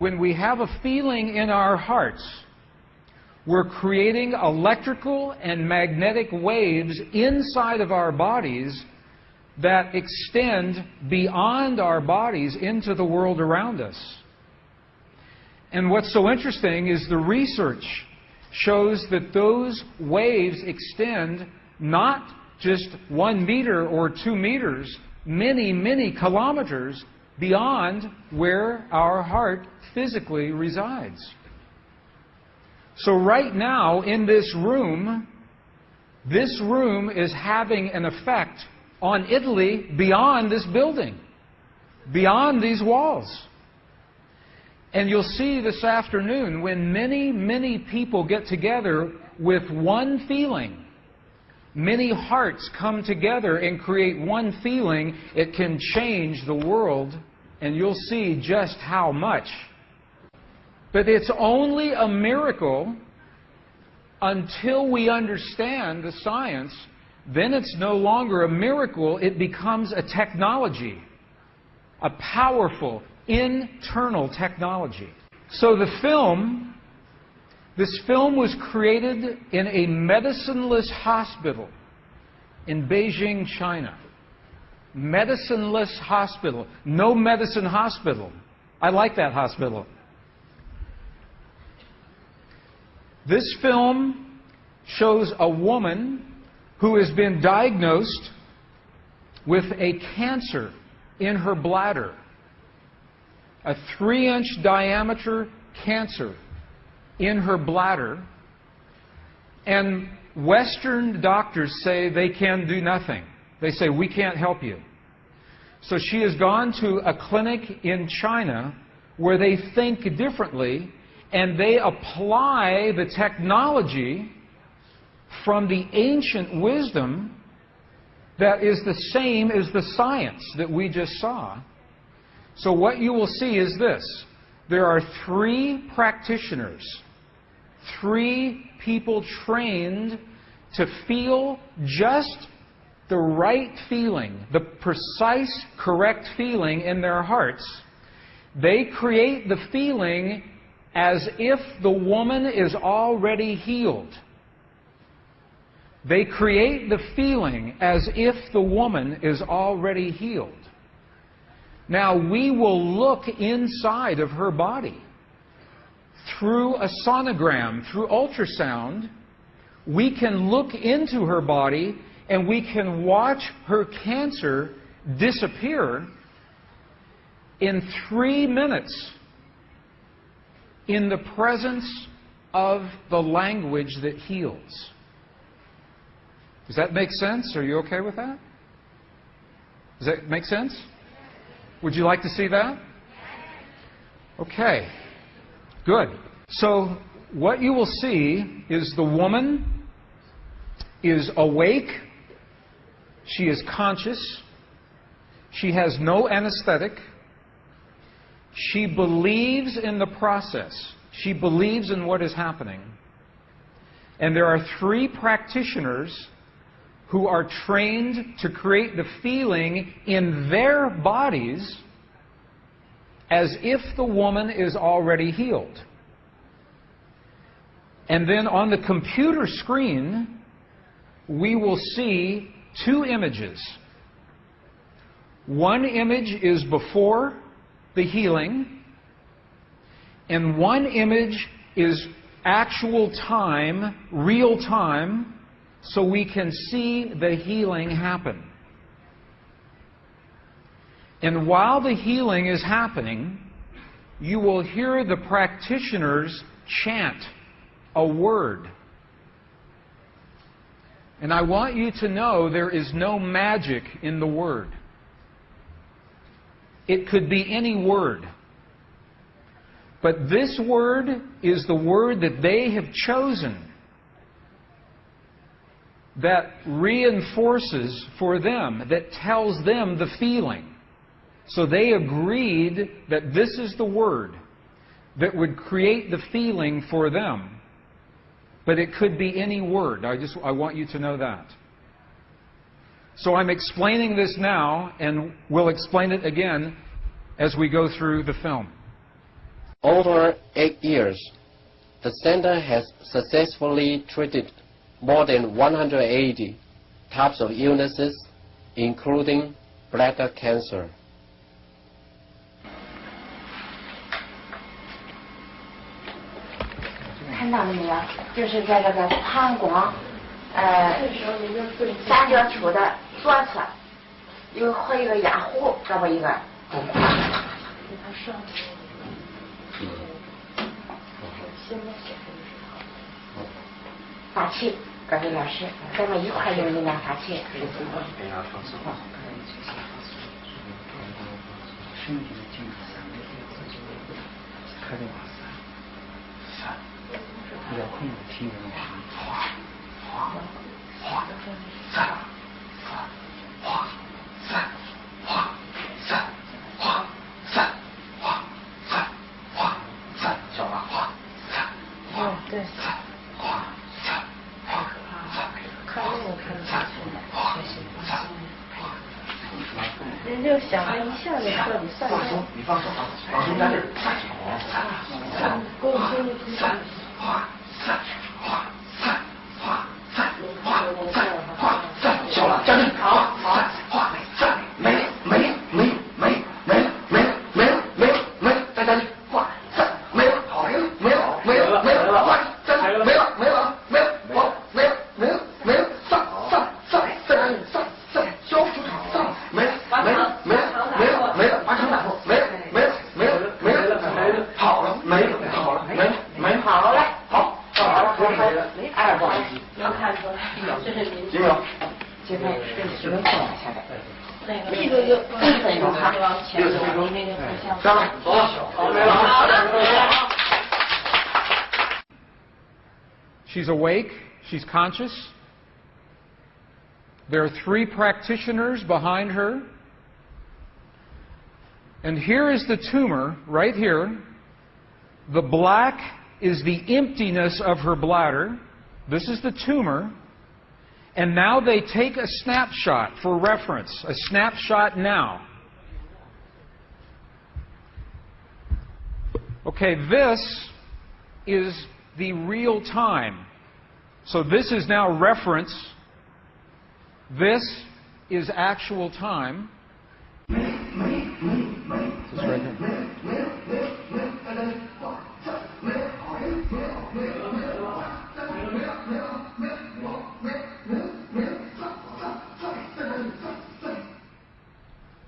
When we have a feeling in our hearts, we're creating electrical and magnetic waves inside of our bodies that extend beyond our bodies into the world around us. And what's so interesting is the research shows that those waves extend not just 1 meter or 2 meters, many, many kilometers beyond where our heart physically resides. So right now in this room is having an effect on Italy beyond this building, beyond these walls. And you'll see this afternoon when many, many people get together with one feeling, many hearts come together and create one feeling, it can change the world, and you'll see just how much. But it's only a miracle until we understand the science. Then it's no longer a miracle, it becomes a technology, a powerful internal technology. So this film was created in a medicineless hospital in Beijing, China. Medicineless hospital. No medicine hospital. I like that hospital. This film shows a woman who has been diagnosed with a cancer in her bladder. A 3-inch diameter cancer in her bladder. And Western doctors say they can do nothing. They say, we can't help you. So she has gone to a clinic in China where they think differently, and they apply the technology from the ancient wisdom that is the same as the science that we just saw. So what you will see is this. There are 3 practitioners, 3 people trained to feel just the right feeling, the precise, correct feeling in their hearts. They create the feeling as if the woman is already healed. They create the feeling as if the woman is already healed. Now, we will look inside of her body through a sonogram, through ultrasound. We can look into her body and we can watch her cancer disappear in 3 minutes in the presence of the language that heals. Does that make sense? Are you okay with that? Does that make sense? Would you like to see that? Okay. Good. So what you will see is the woman is awake. She is conscious. She has no anesthetic. She believes in the process. She believes in what is happening. And there are 3 practitioners who are trained to create the feeling in their bodies as if the woman is already healed. And then on the computer screen, we will see 2 images. One image is before the healing, and one image is actual time, real time, so we can see the healing happen. And while the healing is happening, you will hear the practitioners chant a word. And I want you to know there is no magic in the word. It could be any word. But this word is the word that they have chosen that reinforces for them, that tells them the feeling. So they agreed that this is the word that would create the feeling for them. But it could be any word. I want you to know that. So I'm explaining this now, and we'll explain it again as we go through the film. Over 8 years, the center has successfully treated more than 180 types of illnesses, including bladder cancer. 看到了没有？就是在这个膀胱三角处的左侧和一个压壶，这么一个。法器，各位老师，咱们一块用力量法器。身体的静开动3、3，要控制体温哗哗哗3、3哗3、哗3、哗3、哗3、哗3，小了哗3、哗对3、哗3、哗3，看那个看得下去了，哗3。人就想着一下就彻底散了。放松，你放松啊，放松在这儿。小了，站住！好，没了，再站住！没了，好，没了，站住！没了，上，消除上，没了，完成打破，没了，好了，哎，不好意思，能看出来，这是您。这边只能放下来。那个就6分钟哈，6分钟那个不像。上来，走，没了。好了。She's awake. She's conscious. There are 3 practitioners behind her. And here is the tumor, right here. The black is the emptiness of her bladder. This is the tumor. And now they take a snapshot for reference, a snapshot now. Okay, this is the real time. So this is now reference. This is actual time. This is right here.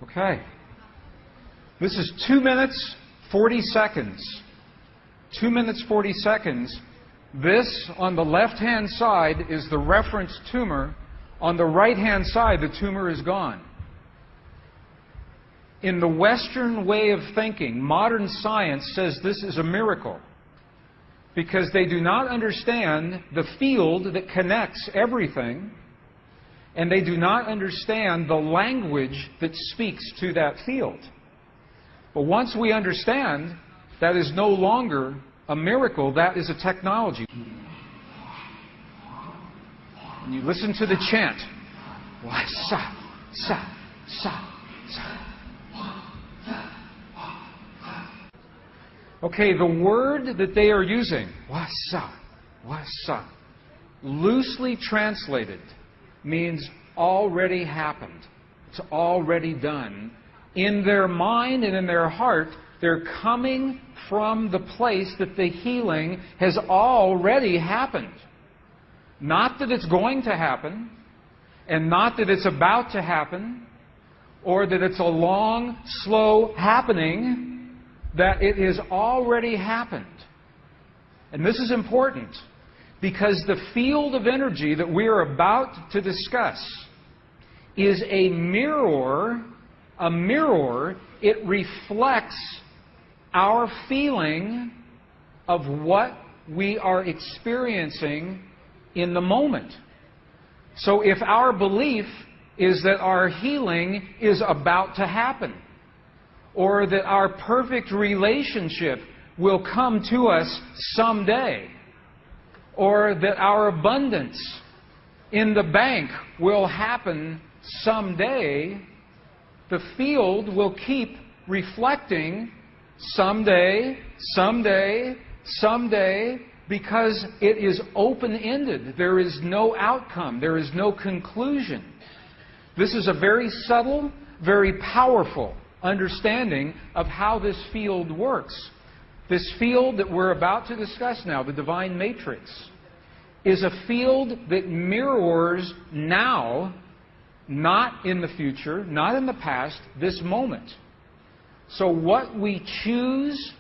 Okay. This is 2 minutes, 40 seconds. 2 minutes, 40 seconds. This, on the left-hand side, is the reference tumor. On the right-hand side, the tumor is gone. In the Western way of thinking, modern science says this is a miracle because they do not understand the field that connects everything, and they do not understand the language that speaks to that field. But once we understand, that is no longer a miracle, that is a technology. And you listen to the chant. Sa, sa, sa, sa. Okay, the word that they are using, wasa, loosely translated, means already happened. It's already done. In their mind and in their heart, they're coming from the place that the healing has already happened. Not that it's going to happen, and not that it's about to happen, or that it's a long, slow happening, that it has already happened. And this is important, because the field of energy that we are about to discuss is a mirror. A mirror, it reflects our feeling of what we are experiencing in the moment. So if our belief is that our healing is about to happen, or that our perfect relationship will come to us someday, or that our abundance in the bank will happen someday, the field will keep reflecting someday, someday, someday, because it is open-ended. There is no outcome. There is no conclusion. This is a very subtle, very powerful understanding of how this field works. This field that we're about to discuss now, the divine matrix, is a field that mirrors now, not in the future, not in the past, this moment. So what we choose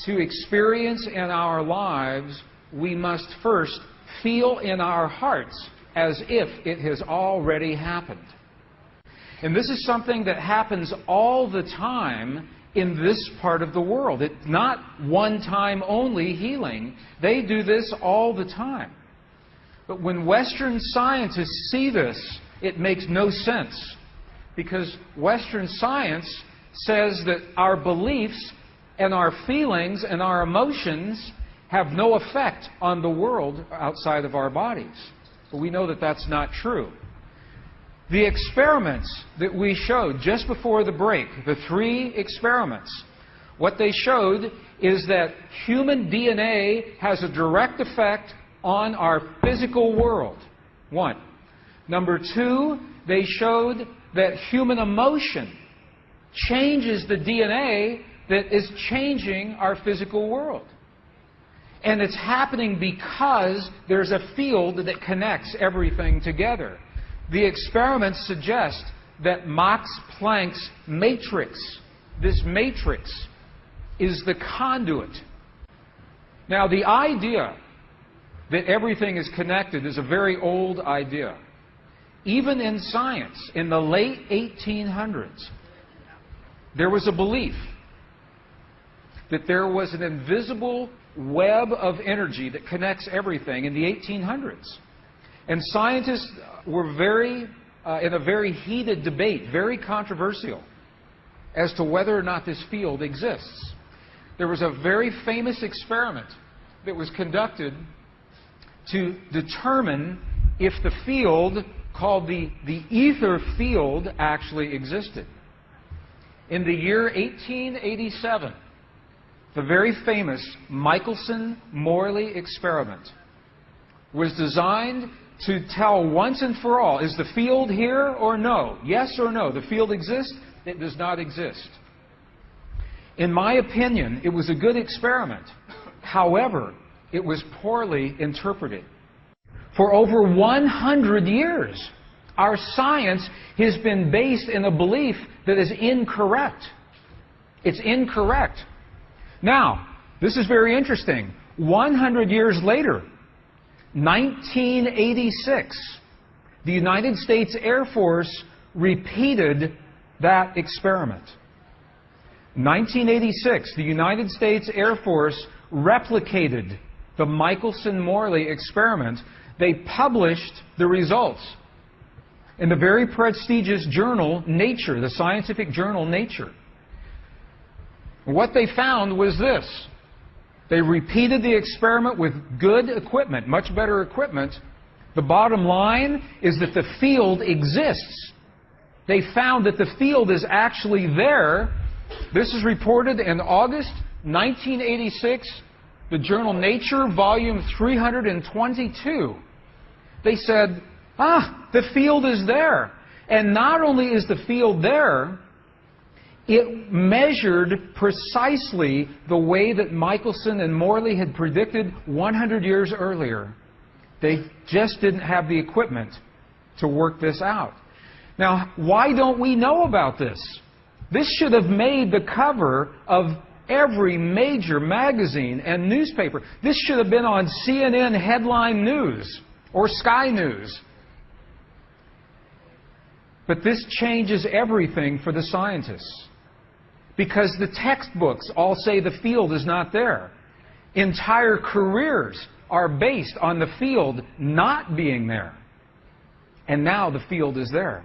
to experience in our lives, we must first feel in our hearts as if it has already happened. And this is something that happens all the time in this part of the world. It's not one-time only healing. They do this all the time. But when Western scientists see this, it makes no sense. Because Western science says that our beliefs and our feelings and our emotions have no effect on the world outside of our bodies. But we know that that's not true. The experiments that we showed just before the break, the 3 experiments, what they showed is that human DNA has a direct effect on our physical world. 1. Number 2, they showed that human emotion changes the DNA that is changing our physical world. And it's happening because there's a field that connects everything together. The experiments suggest that Max Planck's matrix, this matrix, is the conduit. Now, the idea that everything is connected is a very old idea. Even in science, in the late 1800s, there was a belief that there was an invisible web of energy that connects everything in the 1800s. And scientists were in a very heated debate, very controversial, as to whether or not this field exists. There was a very famous experiment that was conducted to determine if the field called the ether field actually existed. In the year 1887, the very famous Michelson-Morley experiment was designed to tell once and for all, is the field here or no? Yes or no? The field exists? It does not exist. In my opinion, it was a good experiment. However, it was poorly interpreted. For over 100 years, our science has been based in a belief that is incorrect. It's incorrect. Now, this is very interesting. 100 years later, 1986, the United States Air Force repeated that experiment. 1986, the United States Air Force replicated the Michelson-Morley experiment. They published the results in the very prestigious journal Nature, the scientific journal Nature. What they found was this. They repeated the experiment with good equipment, much better equipment. The bottom line is that the field exists. They found that the field is actually there. This is reported in August 1986, the journal Nature, volume 322. They said, the field is there. And not only is the field there, it measured precisely the way that Michelson and Morley had predicted 100 years earlier. They just didn't have the equipment to work this out. Now, why don't we know about this? This should have made the cover of every major magazine and newspaper. This should have been on CNN headline news or Sky News. But this changes everything for the scientists. Because the textbooks all say the field is not there. Entire careers are based on the field not being there. And now the field is there.